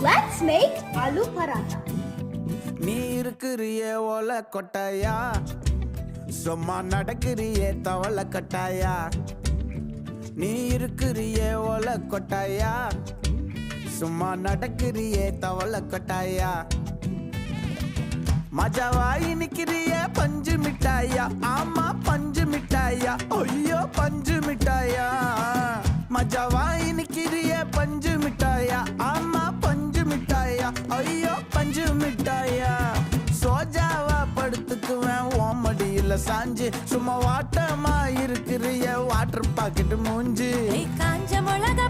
Let's make aloo paratha. நீ இருக்கிறியே ஓல கொட்டாயா, சும்மா நடக்கிறியே தவள கட்டாயா. நீ இருக்கிறியே ஓல கொட்டாயா, சும்மா நடக்கிறியே தவள கட்டாயா. மஜாவாய் நிக்கிறியே பஞ்சு மிட்டாயா, ஆமா பஞ்சு மிட்டாயா, ஐயோ பஞ்சு மிட்டாயா. மஜாவாய் நிக்கிறியே பஞ்சு மிட்டாயா, ஆமா பஞ்சு மிட்டாயா, ஐயோ பஞ்சு மிட்டாயா. சோஜாவா படுத்துக்குவேன் ஓமடியில சாஞ்சு, சும்மா வாட்டமா இருக்கிறிய வாட்டர் பாக்கெட் மூஞ்சி. காஞ்ச மிளகா